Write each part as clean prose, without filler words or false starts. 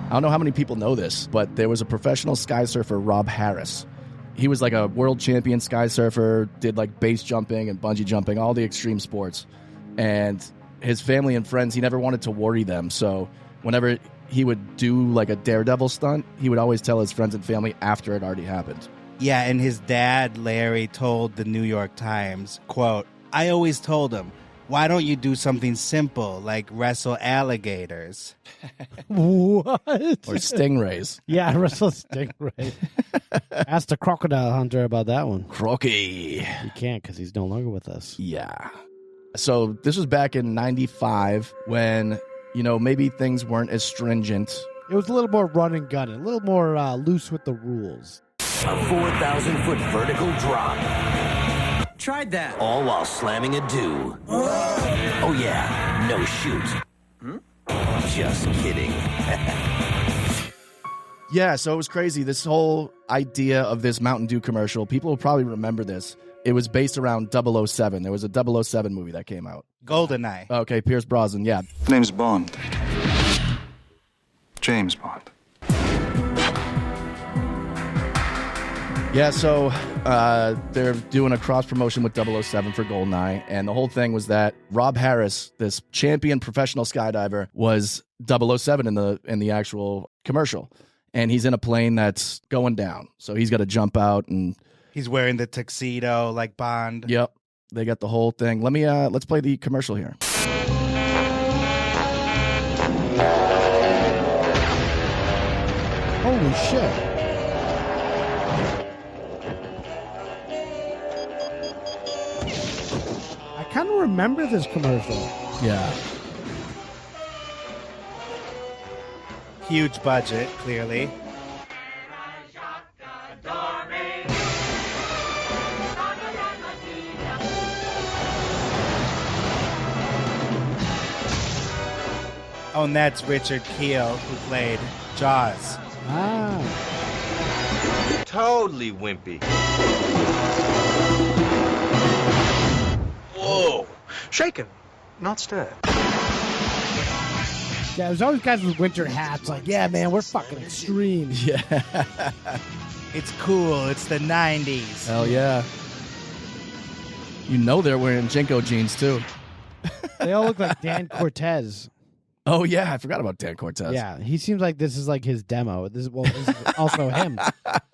I don't know how many people know this, but there was a professional skysurfer, Rob Harris. He was like a world champion skysurfer, did like base jumping and bungee jumping, all the extreme sports. And his family and friends, he never wanted to worry them. So whenever he would do like a daredevil stunt, he would always tell his friends and family after it already happened. Yeah, and his dad, Larry, told the New York Times, quote, "I always told him, why don't you do something simple like wrestle alligators?" What? Or stingrays. Yeah, wrestle stingray. Ask the crocodile hunter about that one. Crocky. He can't because he's no longer with us. Yeah. So this was back in 95 when, you know, maybe things weren't as stringent. It was a little more run and gun, a little more loose with the rules. A 4,000-foot vertical drop. Tried that. All while slamming a do. Oh yeah, no chute. Just kidding. Yeah, so it was crazy. This whole idea of this Mountain Dew commercial, people will probably remember this. It was based around 007. There was a 007 movie that came out. GoldenEye. Okay, Pierce Brosnan, yeah. Name's Bond. James Bond. Yeah, so they're doing a cross-promotion with 007 for GoldenEye, and the whole thing was that Rob Harris, this champion professional skydiver, was 007 in the actual commercial. And he's in a plane that's going down. So he's got to jump out and... He's wearing the tuxedo like Bond. Yep. They got the whole thing. Let's play the commercial here. Holy shit. I kind of remember this commercial. Yeah. Huge budget, clearly. Oh, and that's Richard Kiel, who played Jaws. Ah. Totally wimpy. Whoa. Shaken, not stirred. Yeah, there's always guys with winter hats like, yeah, man, we're fucking extreme. Yeah. It's cool. It's the 90s. Hell yeah. You know they're wearing Jinko jeans, too. They all look like Dan Cortez. Oh, yeah. I forgot about Dan Cortez. Yeah, he seems like this is like his demo. This is also him.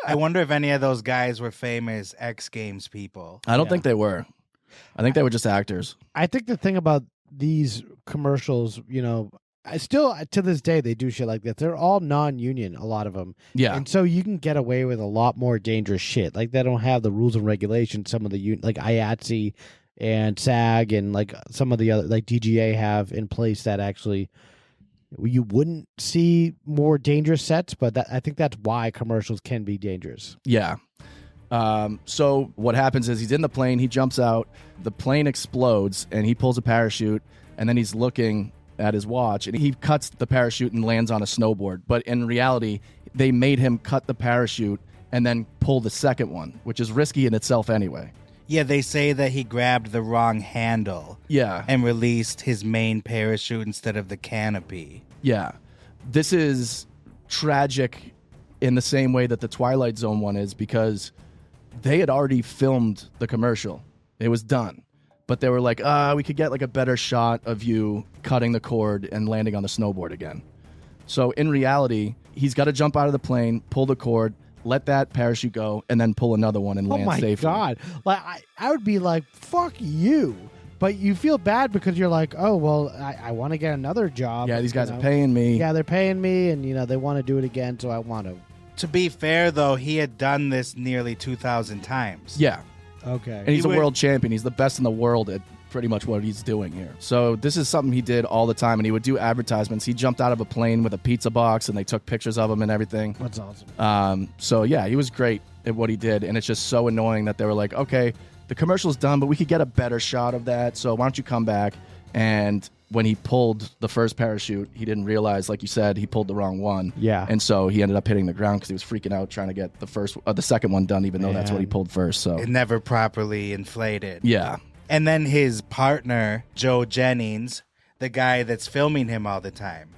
I wonder if any of those guys were famous X Games people. I don't think they were. I think they were just actors. I think the thing about these commercials, you know, I still, to this day, they do shit like this. They're all non-union, a lot of them. Yeah. And so you can get away with a lot more dangerous shit. Like, they don't have the rules and regulations some of the, like IATSE and SAG and like some of the other, like DGA have in place that actually you wouldn't see more dangerous sets, but I think that's why commercials can be dangerous. Yeah. So what happens is he's in the plane, he jumps out, the plane explodes, and he pulls a parachute, and then he's looking at his watch, and he cuts the parachute and lands on a snowboard. But in reality, they made him cut the parachute and then pull the second one, which is risky in itself anyway. Yeah, they say that he grabbed the wrong handle. Yeah. And released his main parachute instead of the canopy. Yeah. This is tragic in the same way that the Twilight Zone one is, because they had already filmed the commercial. It was done. But they were like, we could get like a better shot of you cutting the cord and landing on the snowboard again. So in reality, he's got to jump out of the plane, pull the cord, let that parachute go, and then pull another one and land safely. Oh my God. Like, I would be like, fuck you. But you feel bad because you're like, oh, well, I want to get another job. Yeah, these guys are paying me. Yeah, they're paying me, and, you know, they want to do it again, so I want to. To be fair, though, he had done this nearly 2,000 times. Yeah. Okay. And he's a world champion. He's the best in the world at pretty much what he's doing here. So this is something he did all the time, and he would do advertisements. He jumped out of a plane with a pizza box, and they took pictures of him and everything. That's awesome. So, yeah, he was great at what he did, and it's just so annoying that they were like, okay, the commercial's done, but we could get a better shot of that, so why don't you come back? And when he pulled the first parachute, he didn't realize, like you said, he pulled the wrong one. Yeah. And so he ended up hitting the ground because he was freaking out trying to get the second one done, even though that's what he pulled first. So it never properly inflated. Yeah. And then his partner, Joe Jennings, the guy that's filming him all the time,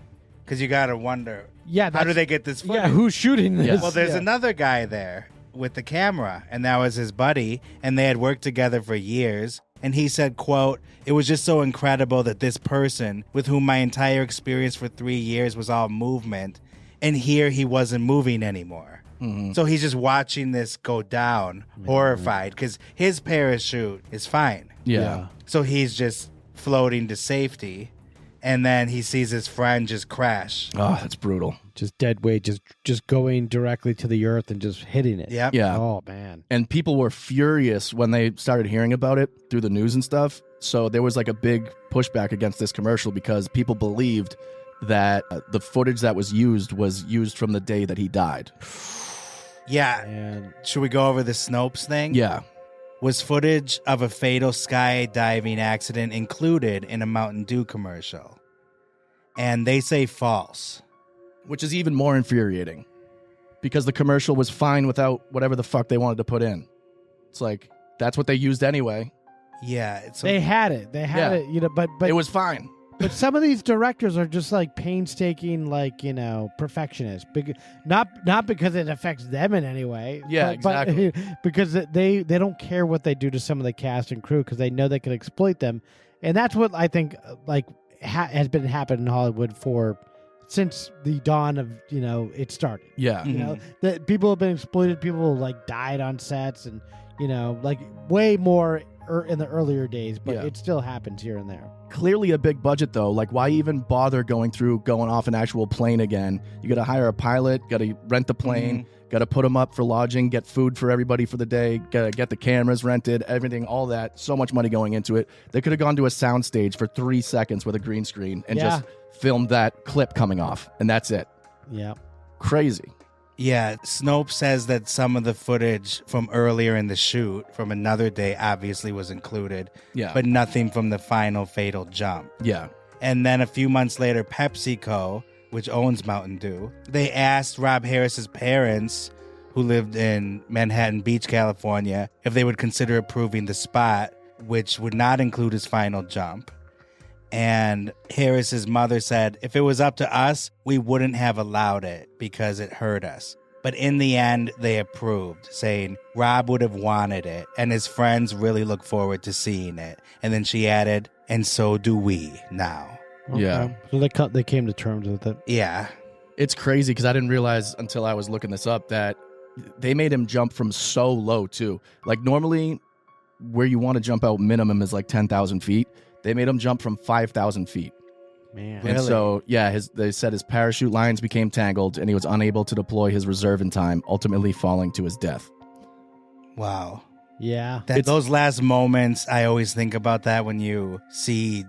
Because you got to wonder, Yeah, how do they get this footage? Yeah, who's shooting this? Yes. Well, there's Yeah. another guy there with the camera, and that was his buddy, and they had worked together for years. And he said, quote, "It was just so incredible that this person, with whom my entire experience for 3 years was all movement, and here he wasn't moving anymore." So he's just watching this go down, horrified, because his parachute is fine. Yeah. So he's just floating to safety, and then he sees his friend just crash. Oh, that's brutal. Just dead weight, just going directly to the earth and just hitting it. Yep. Yeah. Oh man. And people were furious when they started hearing about it through the news and stuff. So there was like a big pushback against this commercial because people believed that the footage that was used from the day that he died. Yeah. And Should we go over the Snopes thing? Yeah. Was footage of a fatal skydiving accident included in a Mountain Dew commercial? And they say false. Which is even more infuriating because the commercial was fine without whatever the fuck they wanted to put in. It's like, that's what they used anyway. Yeah. It's they had it. They had Yeah. it, you know, but It was fine. but some of these directors are just like painstaking, like, you know, perfectionists. Not because it affects them in any way. Yeah, exactly. But because they don't care what they do to some of the cast and crew because they know they can exploit them, and that's what I think like has been happening in Hollywood since the dawn of, you know, it started. Yeah. You know, that people have been exploited. People like died on sets, and you know, like way more in the earlier days, but Yeah. it still happens here and there. Clearly a big budget though. Like, why even bother going off an actual plane again? You got to hire a pilot, got to rent the plane, got to put them up for lodging, get food for everybody for the day, got to get the cameras rented, everything, all that. So much money going into it. They could have gone to a soundstage for 3 seconds with a green screen and Yeah. just filmed that clip coming off, and that's it. Yeah. Crazy. Yeah, Snopes says that some of the footage from earlier in the shoot from another day obviously was included, Yeah. but nothing from the final fatal jump. Yeah. And then a few months later, PepsiCo, which owns Mountain Dew, they asked Rob Harris's parents, who lived in Manhattan Beach, California, if they would consider approving the spot, which would not include his final jump. And Harris's mother said, if it was up to us, we wouldn't have allowed it because it hurt us. But in the end, they approved, saying Rob would have wanted it, and his friends really look forward to seeing it. And then she added, and so do we now. Yeah. So they came to terms with it. Yeah. It's crazy because I didn't realize until I was looking this up that they made him jump from so low too. Like normally where you want to jump out minimum is like 10,000 feet. They made him jump from 5,000 feet. Man. And so, yeah, they said his parachute lines became tangled and he was unable to deploy his reserve in time, ultimately falling to his death. Wow. Yeah. Those last moments, I always think about that when you see,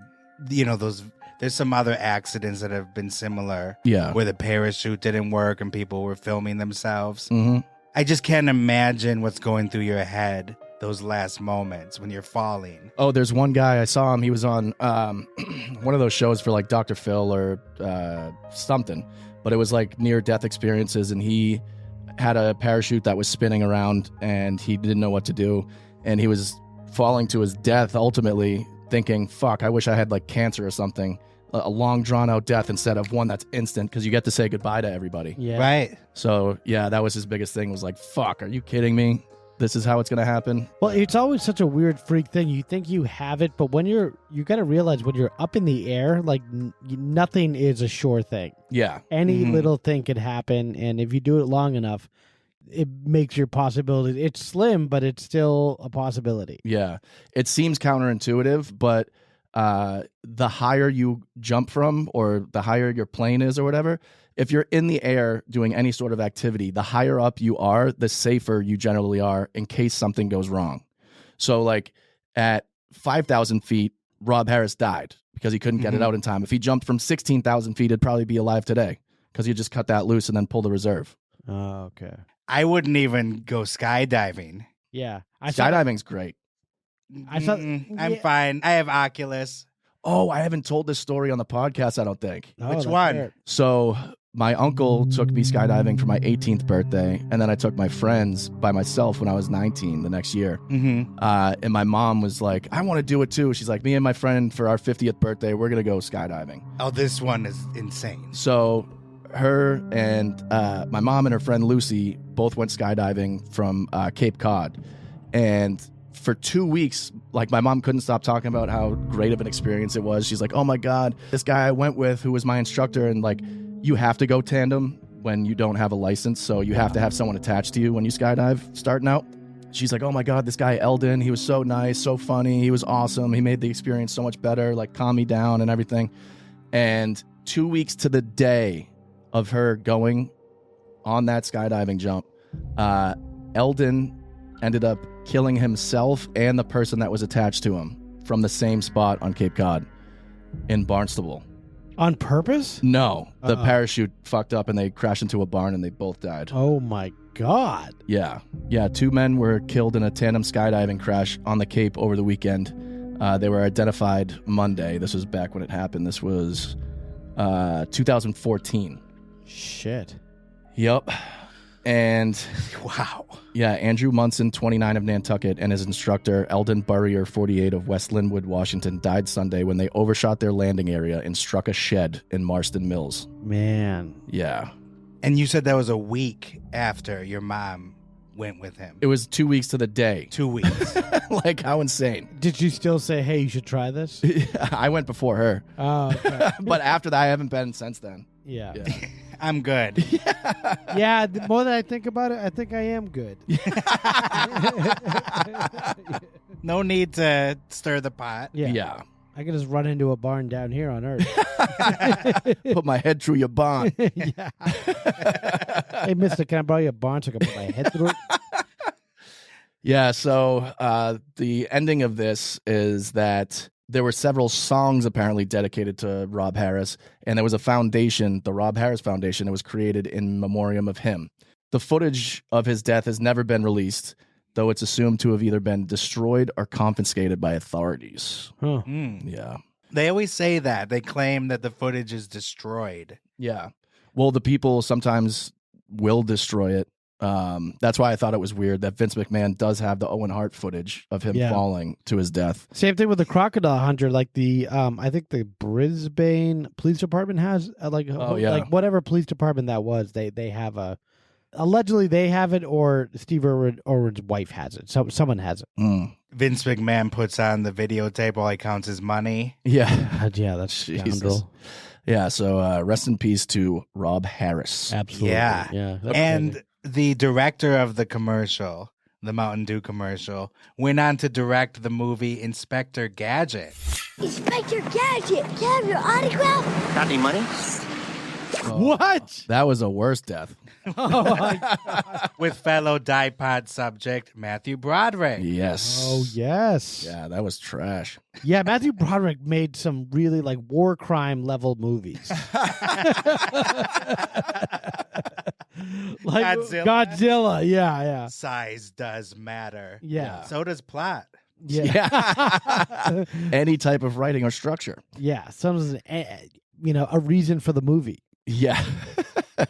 you know, there's some other accidents that have been similar. Yeah. Where the parachute didn't work and people were filming themselves. Mm-hmm. I just can't imagine what's going through your head those last moments when you're falling. Oh, there's one guy, I saw him. He was on one of those shows for like Dr. Phil or something, but it was like near-death experiences, and he had a parachute that was spinning around, and he didn't know what to do, and he was falling to his death ultimately, thinking, fuck, I wish I had like cancer or something, a long, drawn-out death instead of one that's instant, because you get to say goodbye to everybody. Yeah. Right. So, yeah, that was his biggest thing, was like, fuck, are you kidding me? This is how it's going to happen? Well, it's always such a weird freak thing. You think you have it, but when you got to realize when you're up in the air, like nothing is a sure thing. Yeah. Any little thing could happen, and if you do it long enough, it makes your possibility. It's slim, but it's still a possibility. Yeah. It seems counterintuitive, but the higher you jump from, or the higher your plane is or whatever, if you're in the air doing any sort of activity, the higher up you are, the safer you generally are in case something goes wrong. So like at 5,000 feet, Rob Harris died because he couldn't get it out in time. If he jumped from 16,000 feet, he'd probably be alive today because you just cut that loose and then pull the reserve. Oh, okay. I wouldn't even go skydiving. Yeah. Skydiving's great. I'm fine. I have Oculus. Oh, I haven't told this story on the podcast, I don't think. Oh, Which let's one? hear it. So my uncle took me skydiving for my 18th birthday, and then I took my friends by myself when I was 19 the next year. Mm-hmm. And my mom was like, I want to do it too. She's like, me and my friend for our 50th birthday, we're going to go skydiving. Oh, this one is insane. So her and my mom and her friend Lucy both went skydiving from Cape Cod. And for 2 weeks, like, my mom couldn't stop talking about how great of an experience it was. She's like, oh my God, this guy I went with who was my instructor, and like, you have to go tandem when you don't have a license. So you have to have someone attached to you when you skydive starting out. She's like, oh my God, this guy Eldon, he was so nice, so funny. He was awesome. He made the experience so much better, like calm me down and everything. And 2 weeks to the day of her going on that skydiving jump, Eldon ended up killing himself and the person that was attached to him from the same spot on Cape Cod in Barnstable. On purpose? No, the parachute fucked up and they crashed into a barn and they both died. Oh my God. Yeah. 2 men were killed in a tandem skydiving crash on the Cape over the weekend. They were identified Monday. This was back when it happened. This was 2014. Shit. Yep. And Wow. yeah, Andrew Munson, 29 of Nantucket, and his instructor, Eldon Burrier, 48 of West Linwood, Washington, died Sunday when they overshot their landing area and struck a shed in Marston Mills. Man. Yeah. And you said that was a week after your mom went with him. It was 2 weeks to the day. 2 weeks. Like, how insane. Did you still say, hey, you should try this? I went before her. Oh, okay. But after that, I haven't been since then. Yeah. I'm good. Yeah, the more that I think about it, I think I am good. No need to stir the pot. Yeah. I can just run into a barn down here on Earth. Put my head through your barn. Yeah. Hey, mister, can I borrow your barn so I can put my head through it? Yeah, so the ending of this is that there were several songs apparently dedicated to Rob Harris, and there was a foundation, the Rob Harris Foundation, that was created in memoriam of him. The footage of his death has never been released, though it's assumed to have either been destroyed or confiscated by authorities. Huh. Yeah. They always say that. They claim that the footage is destroyed. Yeah. Well, the people sometimes will destroy it. That's why I thought it was weird that Vince McMahon does have the Owen Hart footage of him falling to his death. Same thing with the crocodile hunter. Like the, I think the Brisbane Police Department has like whatever police department that was. They have a, allegedly they have it, or Steve Irwin's wife has it. So someone has it. Vince McMahon puts on the videotape while he counts his money. Yeah. Yeah, that's scoundrel. Yeah. So rest in peace to Rob Harris. Absolutely. Yeah. Yeah. And the director of the commercial, the Mountain Dew commercial, went on to direct the movie Inspector Gadget. Inspector Gadget, can I have your autograph? Got any money? What? That was a worse death. Oh my God. With fellow DIEPOD subject Matthew Broderick. Yes. Oh yes. Yeah, that was trash. Yeah, Matthew Broderick made some really like war crime level movies. Like Godzilla. Yeah. Size does matter. Yeah. So does plot. Yeah. Any type of writing or structure. Yeah. Some, a reason for the movie. Yeah.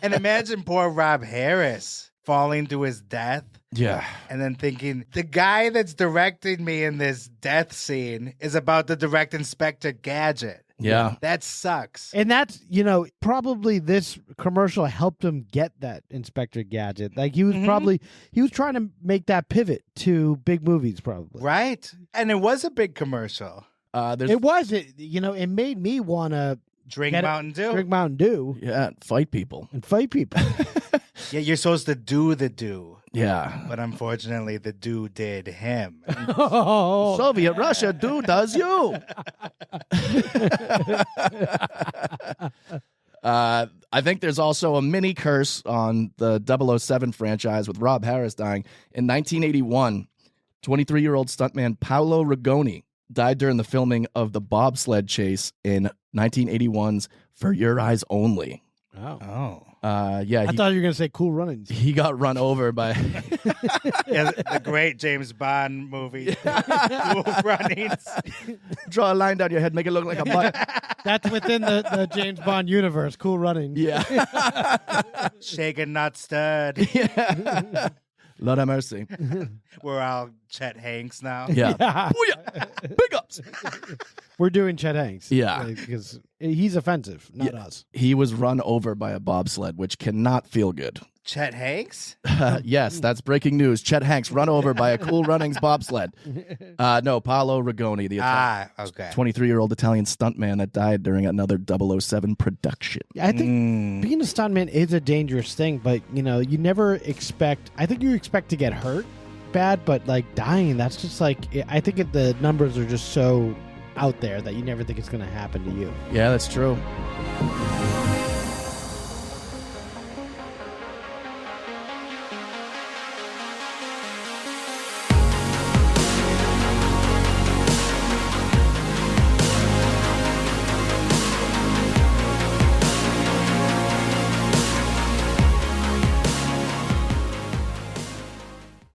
And imagine poor Rob Harris falling to his death. Yeah. And then thinking, the guy that's directing me in this death scene is about to direct Inspector Gadget. Yeah. That sucks. And that's, probably this commercial helped him get that Inspector Gadget. Like he was he was trying to make that pivot to big movies probably. Right. And it was a big commercial. It was, it made me want to Drink Mountain Dew. Drink Mountain Dew. Yeah. Fight people. And fight people. Yeah, you're supposed to do the do. Yeah. But unfortunately, the do did him. Oh. Soviet Russia does you. I think there's also a mini curse on the 007 franchise with Rob Harris dying. In 1981, 23-year-old stuntman Paolo Rigoni died during the filming of the bobsled chase in 1981's For Your Eyes Only. Oh. Yeah, I thought you were gonna say Cool Runnings. he got run over by. Yeah, the great James Bond movie, Cool Runnings. Draw a line down your head, make it look like a butt. That's within the James Bond universe. Cool Runnings. Yeah. Shaken, not stirred. Yeah. Lord have mercy. We're all Chet Hanks now. Yeah. Yeah. Booyah. Big ups. We're doing Chet Hanks. Yeah. Because he's offensive, not us. He was run over by a bobsled, which cannot feel good. Chet Hanks? Yes, that's breaking news. Chet Hanks run over by a Cool Runnings bobsled. No, Paolo Rigoni, the Okay. 23-year-old Italian stuntman that died during another 007 production. I think being a stuntman is a dangerous thing, but you never expect. I think you expect to get hurt bad, but like dying, that's just like. I think the numbers are just so out there that you never think it's going to happen to you. Yeah, that's true.